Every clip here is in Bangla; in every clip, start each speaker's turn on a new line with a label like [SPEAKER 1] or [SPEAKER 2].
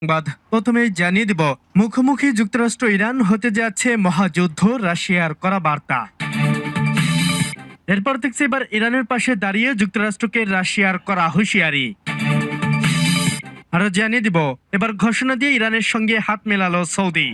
[SPEAKER 1] সংবাদ প্রথমেই জানিয়ে দিব, মুখোমুখি যুক্তরাষ্ট্র ইরান হতে যাচ্ছে মহাযুদ্ধ, রাশিয়ার করা বার্তা। এরপর দেখছি এবার ইরানের পাশে দাঁড়িয়ে যুক্তরাষ্ট্রকে রাশিয়ার করা হুঁশিয়ারি। আরো জানিয়ে দিব, এবার ঘোষণা দিয়ে ইরানের সঙ্গে হাত মেলালো সৌদি।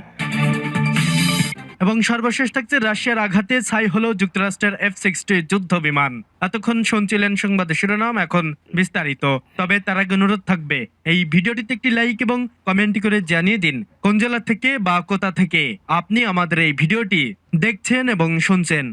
[SPEAKER 1] এবং সর্বশেষ থাকছে, রাশিয়ার আঘাতে ছাই হলো যুক্তরাষ্ট্রের F-60 যুদ্ধ বিমান। এতক্ষণ শুনছিলেন সংবাদ শিরোনাম, এখন বিস্তারিত। তবে তার আগে অনুরোধ থাকবে, এই ভিডিওটিতে একটি লাইক এবং কমেন্ট করে জানিয়ে দিন কোন জেলা থেকে বা কোথা থেকে আপনি আমাদের এই ভিডিওটি দেখছেন এবং শুনছেন।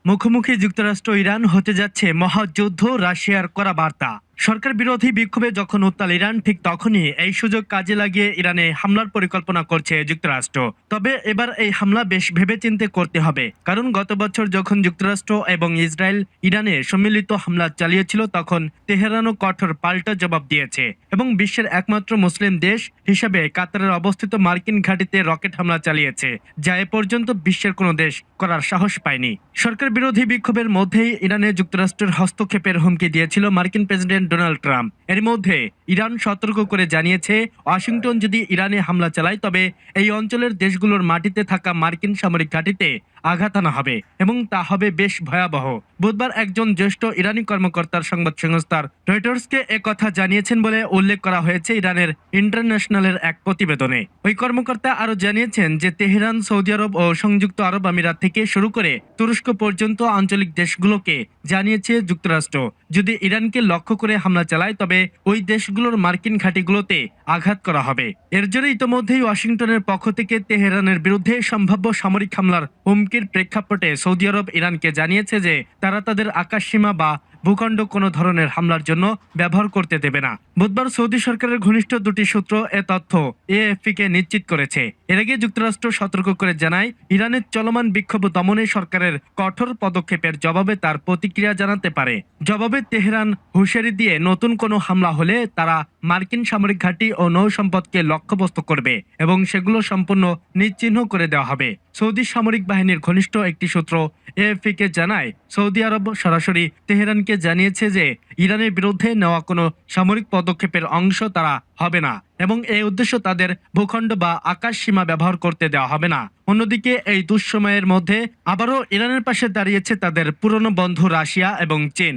[SPEAKER 1] মুখোমুখি যুক্তরাষ্ট্র ইরান হতে যাচ্ছে মহাযুদ্ধ, রাশিয়ার করা বার্তা। সরকার বিরোধী বিক্ষোভে যখন উত্তাল ইরান, ঠিক তখনই এই সুযোগ কাজে লাগিয়ে ইরানে হামলার পরিকল্পনা করছে যুক্তরাষ্ট্র। তবে এবার এই হামলা বেশ ভেবেচিন্তে করতে হবে, কারণ গত বছর যখন যুক্তরাষ্ট্র এবং ইসরায়েল ইরানে সম্মিলিত হামলা চালিয়েছিল, তখন তেহরানও কঠোর পাল্টা জবাব দিয়েছে এবং বিশ্বের একমাত্র মুসলিম দেশ হিসাবে কাতারের অবস্থিত মার্কিন ঘাঁটিতে রকেট হামলা চালিয়েছে, যা এ পর্যন্ত বিশ্বের কোনো দেশ করার সাহস পায়নি। সরকার বিরোধী বিক্ষোভের মধ্যেই ইরানে যুক্তরাষ্ট্রের হস্তক্ষেপের হুমকি দিয়েছিল মার্কিন প্রেসিডেন্ট ডোনাল্ড ট্রাম্প। এর মধ্যে ইরান সতর্ক করে জানিয়েছে, ওয়াশিংটন যদি ইরানে হামলা চালায়, তবে এই অঞ্চলের দেশগুলোর মাটিতে থাকা মার্কিন সামরিক ঘাঁটিতে আঘাত আনা হবে এবং তা হবে বেশ ভয়াবহ। বুধবার একজন জ্যেষ্ঠ ইরানি কর্মকর্তার সংবাদ সংস্থার রয়টার্সকে একথা জানিয়েছেন বলে উল্লেখ করা হয়েছে ইরানের ইন্টারন্যাশনালের এক প্রতিবেদনে। ওই কর্মকর্তা আরো জানিয়েছেন যে তেহরান, সৌদি আরব ও সংযুক্ত আরব আমিরাত থেকে শুরু করে তুরস্ক পর্যন্ত আঞ্চলিক দেশগুলোকে জানিয়েছে যুক্তরাষ্ট্র যদি ইরানকে লক্ষ্য করে হামলা চালায়, তবে ওই দেশগুলোর মার্কিন ঘাঁটিগুলোতে আঘাত করা হবে। এর জন্য ইতোমধ্যেই ওয়াশিংটনের পক্ষ থেকে তেহরানের বিরুদ্ধে সম্ভাব্য সামরিক হামলার হুমকির প্রেক্ষাপটে সৌদি আরব ইরানকে জানিয়েছে যে তারা তাদের আকাশসীমা বা ভূখণ্ড কোনো ধরনের হামলার জন্য ব্যবহার করতে দেবে না। বুধবার সৌদি সরকারের ঘনিষ্ঠ দুটি সূত্র এ তথ্য এএফপি-কে নিশ্চিত করেছে। এর আগে যুক্তরাষ্ট্র সতর্ক করে জানায়, ইরানের চলমান বিক্ষোভ দমনে সরকারের কঠোর পদক্ষেপের জবাবে তার প্রতিক্রিয়া জানাতে পারে। জবাবে তেহরান হুঁশিয়ারি দিয়ে নতুন কোনো হামলা হলে তারা মার্কিন সামরিক ঘাঁটি ও নৌ সম্পদকে লক্ষ্যবস্তু করবে এবং সেগুলো সম্পূর্ণ নিশ্চিহ্ন করে দেওয়া হবে। সৌদি সামরিক বাহিনীর ঘনিষ্ঠ একটি সূত্র এএফপি-কে জানায়, সৌদি আরব সরাসরি তেহরানকে জানিয়েছে যে ইরানের বিরুদ্ধে নেওয়া কোনো সামরিক পদক্ষেপের অংশ তারা হবে না এবং এই উদ্দেশ্য তাদের ভূখণ্ড বা আকাশ সীমা ব্যবহার করতে দেওয়া হবে না। অন্যদিকে এই দুঃসময়ের মধ্যে আবারও ইরানের পাশে দাঁড়িয়েছে তাদের পুরনো বন্ধু রাশিয়া এবং চীন।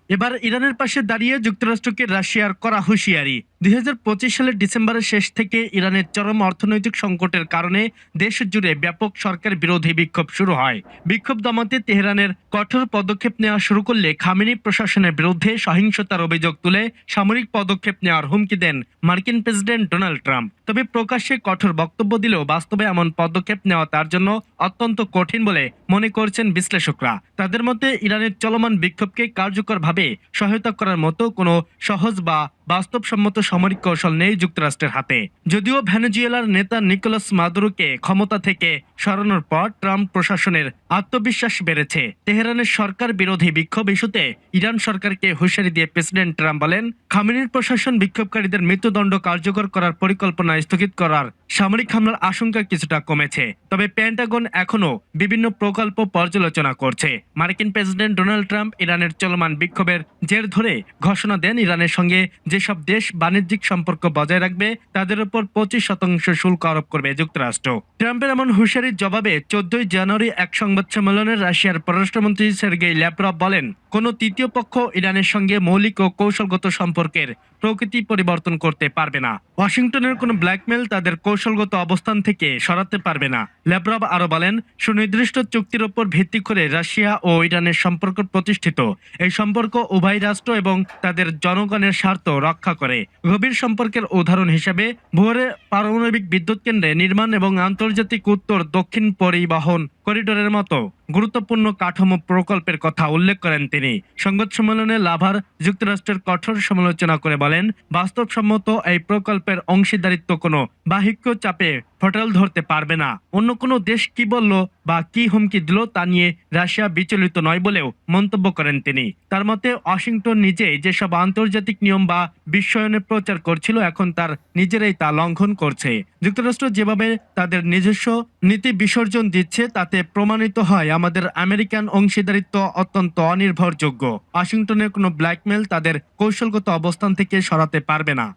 [SPEAKER 1] এবার ইরানের পাশে দাঁড়িয়ে যুক্তরাষ্ট্রকে রাশিয়ার করা হুঁশিয়ারি। 2025 সালের ডিসেম্বরের শেষ থেকে ইরানের চরম অর্থনৈতিক সংকটের কারণে দেশ জুড়ে ব্যাপক সরকার বিরোধী বিক্ষোভ শুরু হয়। বিক্ষোভ দমাতে তেহরানের কঠোর পদক্ষেপ নেওয়া শুরু করলে খামেনি প্রশাসনের বিরুদ্ধে সহিংসতার অভিযোগ তুলে সামরিক পদক্ষেপ নেওয়ার হুমকি দেন মার্কিন প্রেসিডেন্ট ডোনাল্ড ট্রাম্প। তবে প্রকাশ্যে কঠোর বক্তব্য দিলেও বাস্তবে এমন পদক্ষেপ নেওয়া তার জন্য অত্যন্ত কঠিন বলে মনে করছেন বিশ্লেষকরা। তাদের মতে ইরানের চলমান বিক্ষোভকে কার্যকরভাবে সহায়তা করার মতো কোনো সহজ বা বাস্তবসম্মত সামরিক কৌশল নেই যুক্তরাষ্ট্রের হাতে। যদিও ভেনেজুয়েলার নেতা নিকোলাস মাদুরোকে ক্ষমতা থেকে সরানোর পর ট্রাম্প প্রশাসনের আত্মবিশ্বাস বেড়েছে। তেহরানের সরকার বিরোধী বিক্ষোভ ইস্যুতে ইরান সরকারকে হুঁশিয়ারি দিয়ে প্রেসিডেন্ট ট্রাম্প বলেন, খামেনির প্রশাসন বিক্ষোভকারীদের মৃত্যুদণ্ড কার্যকর করার পরিকল্পনা স্থগিত করার সামরিক হামলার আশঙ্কা কিছুটা কমেছে। তবে পেন্টাগন এখনও বিভিন্ন প্রকল্প পর্যালোচনা করছে। মার্কিন প্রেসিডেন্ট ডোনাল্ড ট্রাম্প ইরানের চলমান বিক্ষোভের জের ধরে ঘোষণা দেন, ইরানের সঙ্গে যেসব দেশ বাণিজ্যিক সম্পর্ক বজায় রাখবে তাদের উপর 25% শুল্ক আরোপ করবে যুক্তরাষ্ট্র। ট্রাম্পের এমন হুঁশিয়ারির জবাবে 14 জানুয়ারি এক সংবাদ সম্মেলনে রাশিয়ার পররাষ্ট্রমন্ত্রী সের্গেই ল্যাভরভ বলেন, কোনো তৃতীয় পক্ষ ইরানের সঙ্গে মৌলিক ও কৌশলগত সম্পর্কের প্রকৃতি পরিবর্তন করতে পারবে না। ওয়াশিংটনের কোনো ব্ল্যাকমেল তাদের কৌশলগত অবস্থান থেকে সরাতে পারবে না। ল্যাভরভ আরো বলেন, সুনির্দিষ্ট চুক্তির উপর ভিত্তি করে রাশিয়া ও ইরানের সম্পর্ক প্রতিষ্ঠিত। এই সম্পর্ক উভয় রাষ্ট্র এবং তাদের জনগণের স্বার্থ রক্ষা করে। গভীর সম্পর্কের উদাহরণ হিসেবে ভোরে পারমাণবিক বিদ্যুৎ কেন্দ্রে নির্মাণ এবং আন্তর্জাতিক উত্তর দক্ষিণ পরিবহন করিডোরের মতো গুরুত্বপূর্ণ কাঠামো প্রকল্পের কথা উল্লেখ করেন তিনি। সংবাদ সম্মেলনে লাভার যুক্তরাষ্ট্রের কঠোর সমালোচনা করে বলেন, বাস্তবসম্মত এই প্রকল্পের অংশীদারিত্ব কোনো বাহ্যিক চাপে ফটল ধরতে পারবে না। অন্য কোনো দেশ কি বলল বা কি হুমকি দিল তা নিয়ে রাশিয়া বিচলিত নয় বলেও মন্তব্য করেন তিনি। তার মতে ওয়াশিংটন নিজেই যেসব আন্তর্জাতিক নিয়ম বা বিশ্বায়নের প্রচার করছিল, এখন তার নিজেরাই তা লঙ্ঘন করছে। যুক্তরাষ্ট্র যেভাবে তাদের নিজস্ব নীতি বিসর্জন দিচ্ছে তাতে প্রমাণিত হয় আমাদের আমেরিকান অংশীদারিত্ব অত্যন্ত অনির্ভরযোগ্য। ওয়াশিংটনের কোনো ব্ল্যাকমেল তাদের কৌশলগত অবস্থান থেকে সরাতে পারবে না।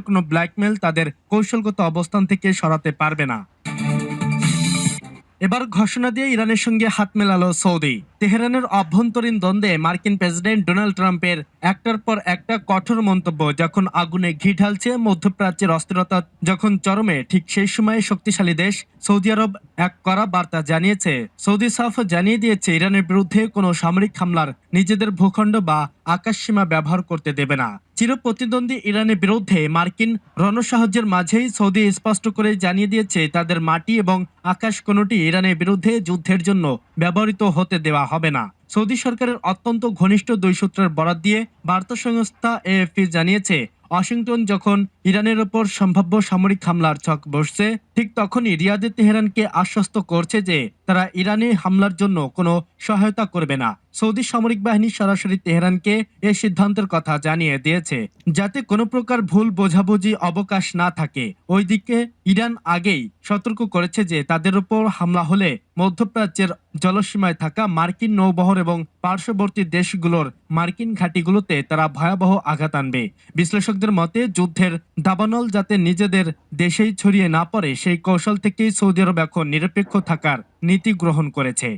[SPEAKER 1] কোনো ব্ল্যাকমেল তাদের কৌশলগত অবস্থান থেকে সরাতে পারবে না। এবার ঘোষণা দিয়ে ইরানের সঙ্গে হাত মেলালো সৌদি। তেহরানের অভ্যন্তরীণ দ্বন্দ্বে মার্কিন প্রেসিডেন্ট ডোনাল্ড ট্রাম্পের একটার পর একটা কঠোর মন্তব্য যখন আগুনে ঘি ঢালছে, মধ্যপ্রাচ্যের অস্থিরতা যখন চরমে, ঠিক সেই সময়ে শক্তিশালী দেশ সৌদি আরব এক কড়া বার্তা জানিয়েছে। সৌদি সাফ জানিয়ে দিয়েছে ইরানের বিরুদ্ধে কোনো সামরিক হামলার নিজেদের ভূখণ্ড বা আকাশসীমা ব্যবহার করতে দেবে না। চিরপ্রতিদ্বন্দ্বী ইরানের বিরুদ্ধে মার্কিন রণসাহায্যের মাঝেই সৌদি স্পষ্ট করে জানিয়ে দিয়েছে তাদের মাটি এবং আকাশ কোনোটি ইরানের বিরুদ্ধে যুদ্ধের জন্য ব্যবহৃত হতে দেওয়া হবে না। সৌদি সরকারের অত্যন্ত ঘনিষ্ঠ দুই সূত্রের বরাত দিয়ে বার্তা সংস্থা এএফপি জানিয়েছে, ওয়াশিংটন যখন ইরানের ওপর সম্ভাব্য সামরিক হামলার ছক বসছে, ঠিক তখনই রিয়াদে তেহরানকে আশ্বস্ত করছে যে তারা ইরানে হামলার জন্য কোনো সহায়তা করবে না। সৌদি সামরিক বাহিনী সরাসরি তেহরানকে এ সিদ্ধান্তের কথা জানিয়ে দিয়েছে, যাতে কোনো প্রকার ভুল বোঝাবুঝি অবকাশ না থাকে। ওইদিকে ইরান আগেই সতর্ক করেছে যে তাদের উপর হামলা হলে মধ্যপ্রাচ্যের জলসীমায় থাকা মার্কিন নৌবহর এবং পার্শ্ববর্তী দেশগুলোর মার্কিন ঘাঁটিগুলোতে তারা ভয়াবহ আঘাত আনবে। বিশ্লেষকদের মতে যুদ্ধের দাবানল যাতে নিজেদের দেশেই ছড়িয়ে না পড়ে, সেই কৌশল থেকেই সৌদি আরব এখন নিরপেক্ষ থাকার নীতি গ্রহণ করেছে।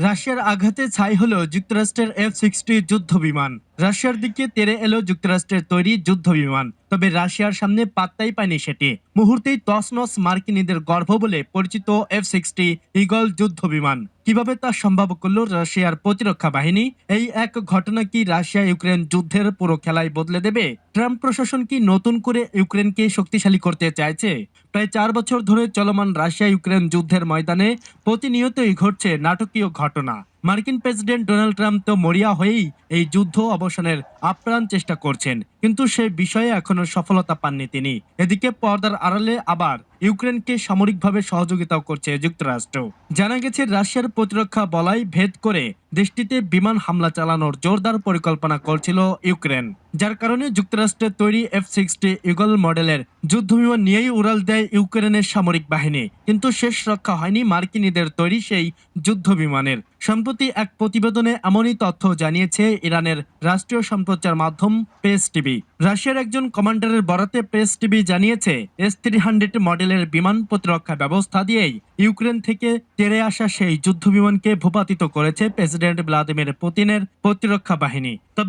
[SPEAKER 1] রাশিয়ার আঘাতে ছাই হলো যুক্তরাষ্ট্রের F-60 যুদ্ধ বিমান। রাশিয়ার দিকে তেড়ে এলো যুক্তরাষ্ট্রের তৈরি যুদ্ধ বিমান, তবে রাশিয়ার সামনে পাত্তাই পায়নি সেটি। মুহূর্তেই তছনছ মার্কিনীদের গর্ভ বলে পরিচিত F-60 ঈগল যুদ্ধ বিমান। কিভাবে তা সম্ভব করলো রাশিয়ার প্রতিরক্ষা বাহিনী? এই এক ঘটনা কি রাশিয়া ইউক্রেন যুদ্ধের পুরো খেলাই বদলে দেবে? ট্রাম্প প্রশাসন কি নতুন করে ইউক্রেনকে শক্তিশালী করতে চাইছে? প্রায় 4 বছর ধরে চলমান রাশিয়া ইউক্রেন যুদ্ধের ময়দানে প্রতিনিয়তই ঘটছে নাটকীয় ঘটনা। মার্কিন প্রেসিডেন্ট ডোনাল্ড ট্রাম্প তো মরিয়া হয়েই এই যুদ্ধ অবসানের আপ্রাণ চেষ্টা করছেন, কিন্তু সেই বিষয়ে এখনো সফলতা পাননি তিনি। এদিকে পর্দার আড়ালে আবার ইউক্রেনকে সামরিকভাবে সহযোগিতাও করছে যুক্তরাষ্ট্র। জানা গেছে রাশিয়ার প্রতিরক্ষা বলয় ভেদ করে দেশটিতে বিমান হামলা চালানোর জোরদার পরিকল্পনা করছিল ইউক্রেন, যার কারণে যুক্তরাষ্ট্রের তৈরি F-60 ঈগল মডেলের যুদ্ধবিমান নিয়েই উড়াল দেয় ইউক্রেনের সামরিক বাহিনী। কিন্তু শেষ রক্ষা হয়নি মার্কিনীদের তৈরি সেই যুদ্ধ বিমানের। সম্প্রতি এক প্রতিবেদনে এমনই তথ্য জানিয়েছে ইরানের রাষ্ট্রীয় সম্প্রচার মাধ্যম প্রেস টিভি। রাশিয়ার একজন কমান্ডারের বরাতে প্রেস টিভি জানিয়েছে, S-300 মডেলের বিমান প্রতিরক্ষা ব্যবস্থা দিয়েই ইউক্রেন থেকে তেড়ে আসা সেই যুদ্ধ বিমানকে ভূপাতিত করেছে প্রেসিডেন্ট ভ্লাদিমির পুতিনের প্রতিরক্ষা বাহিনী। তবে